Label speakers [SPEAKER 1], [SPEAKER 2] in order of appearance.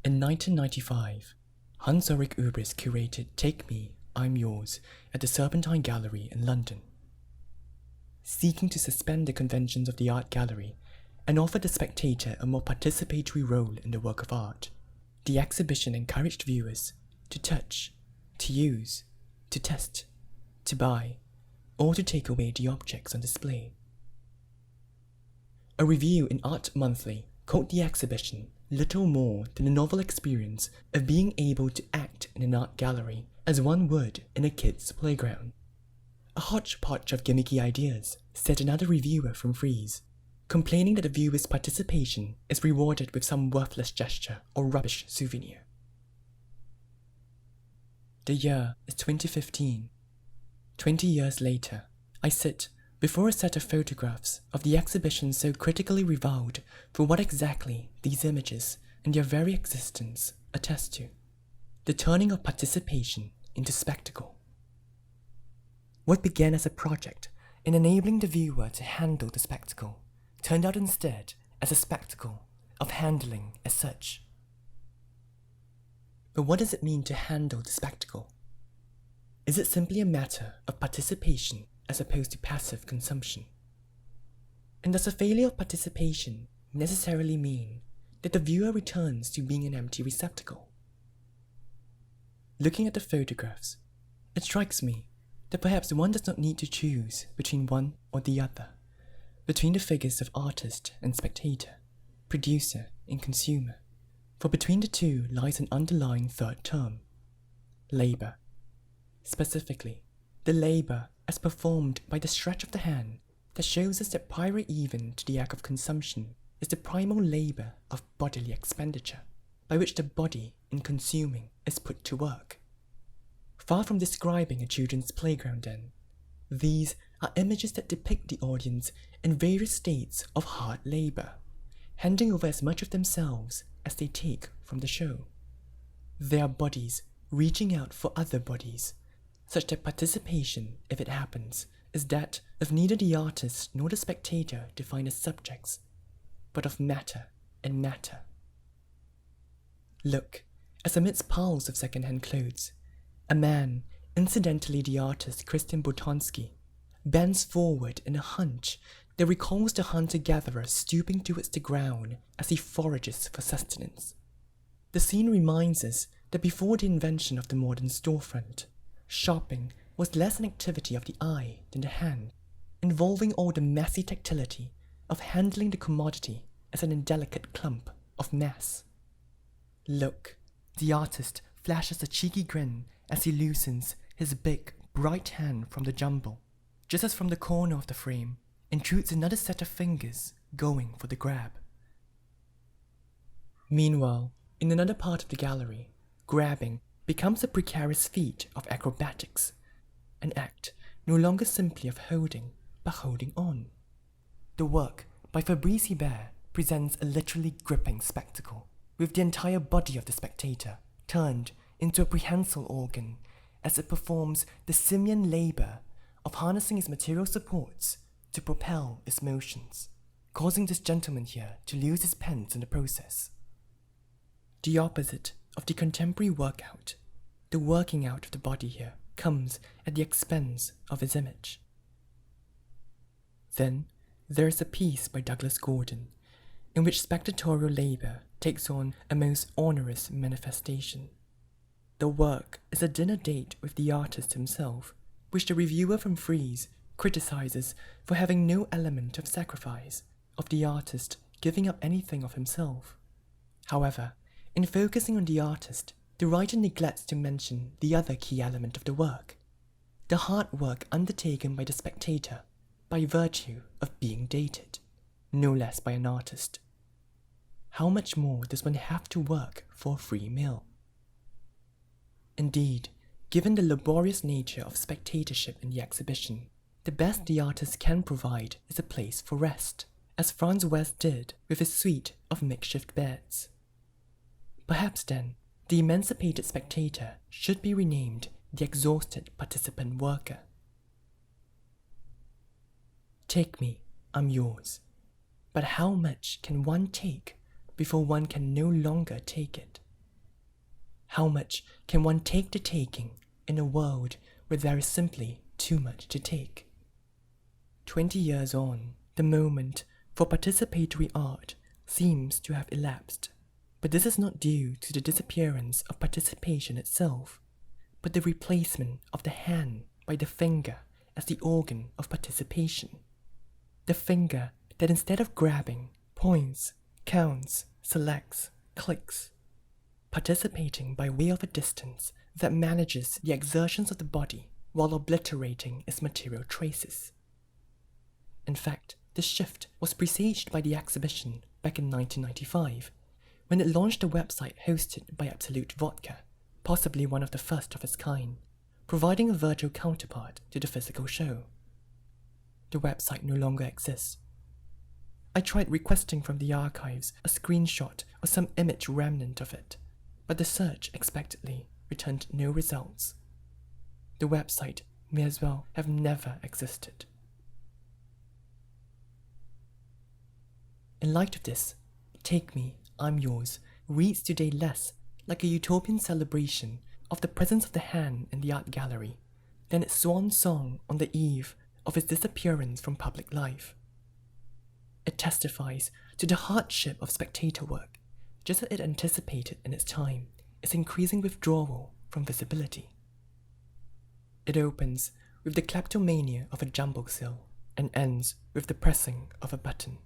[SPEAKER 1] In 1995, Ulrich Obrist curated Take Me, I'm Yours at the Serpentine Gallery in London. Seeking to suspend the conventions of the art gallery and offer the spectator a more participatory role in the work of art, the exhibition encouraged viewers to touch, to use, to test, to buy, or to take away the objects on display. A review in Art Monthly called the exhibition little more than a novel experience of being able to act in an art gallery as one would in a kid's playground. A hodgepodge of gimmicky ideas, said another reviewer from Frieze, complaining that the viewer's participation is rewarded with some worthless gesture or rubbish souvenir. The year is 2015. 20 years later, I sit before a set of photographs of the exhibition so critically reviled for what exactly these images and their very existence attest to: the turning of participation into spectacle. What began as a project in enabling the viewer to handle the spectacle turned out instead as a spectacle of handling as such. But what does it mean to handle the spectacle? Is it simply a matter of participation as opposed to passive consumption? And does a failure of participation necessarily mean that the viewer returns to being an empty receptacle? Looking at the photographs, it strikes me that perhaps one does not need to choose between one or the other, between the figures of artist and spectator, producer and consumer, for between the two lies an underlying third term: labor. Specifically, the labor as performed by the stretch of the hand that shows us that prior even to the act of consumption is the primal labor of bodily expenditure, by which the body in consuming is put to work. Far from describing a children's playground then, these are images that depict the audience in various states of hard labor, handing over as much of themselves as they take from the show. They are bodies reaching out for other bodies, such that participation, if it happens, is that of neither the artist nor the spectator defined as subjects, but of matter and matter. Look, as amidst piles of second-hand clothes, a man, incidentally the artist Christian Boltanski, bends forward in a hunch that recalls the hunter-gatherer stooping towards the ground as he forages for sustenance. The scene reminds us that before the invention of the modern storefront, shopping was less an activity of the eye than the hand, involving all the messy tactility of handling the commodity as an indelicate clump of mass. Look, the artist flashes a cheeky grin as he loosens his big, bright hand from the jumble, just as from the corner of the frame intrudes another set of fingers going for the grab. Meanwhile, in another part of the gallery, grabbing becomes a precarious feat of acrobatics, an act no longer simply of holding, but holding on. The work by Fabrice Hibert presents a literally gripping spectacle, with the entire body of the spectator turned into a prehensile organ as it performs the simian labor of harnessing its material supports to propel its motions, causing this gentleman here to lose his pence in the process. The opposite of the contemporary workout, the working out of the body here comes at the expense of his image. Then there is a piece by Douglas Gordon, in which spectatorial labor takes on a most onerous manifestation. The work is a dinner date with the artist himself, which the reviewer from Frieze criticizes for having no element of sacrifice, of the artist giving up anything of himself. However, in focusing on the artist, the writer neglects to mention the other key element of the work, the hard work undertaken by the spectator by virtue of being dated, no less by an artist. How much more does one have to work for a free meal? Indeed, given the laborious nature of spectatorship in the exhibition, the best the artist can provide is a place for rest, as Franz West did with his suite of makeshift beds. Perhaps then, the emancipated spectator should be renamed the exhausted participant worker. Take me, I'm yours. But how much can one take before one can no longer take it? How much can one take the taking in a world where there is simply too much to take? 20 years on, the moment for participatory art seems to have elapsed, but this is not due to the disappearance of participation itself, but the replacement of the hand by the finger as the organ of participation. The finger that instead of grabbing, points, counts, selects, clicks, participating by way of a distance that manages the exertions of the body while obliterating its material traces. In fact, this shift was presaged by the exhibition back in 1995, when it launched a website hosted by Absolute Vodka, possibly one of the first of its kind, providing a virtual counterpart to the physical show. The website no longer exists. I tried requesting from the archives a screenshot or some image remnant of it, but the search expectedly returned no results. The website may as well have never existed. In light of this, Take Me, I'm Yours reads today less like a utopian celebration of the presence of the hand in the art gallery than its swan song on the eve of its disappearance from public life. It testifies to the hardship of spectator work, just as it anticipated in its time its increasing withdrawal from visibility. It opens with the kleptomania of a jumble sale and ends with the pressing of a button.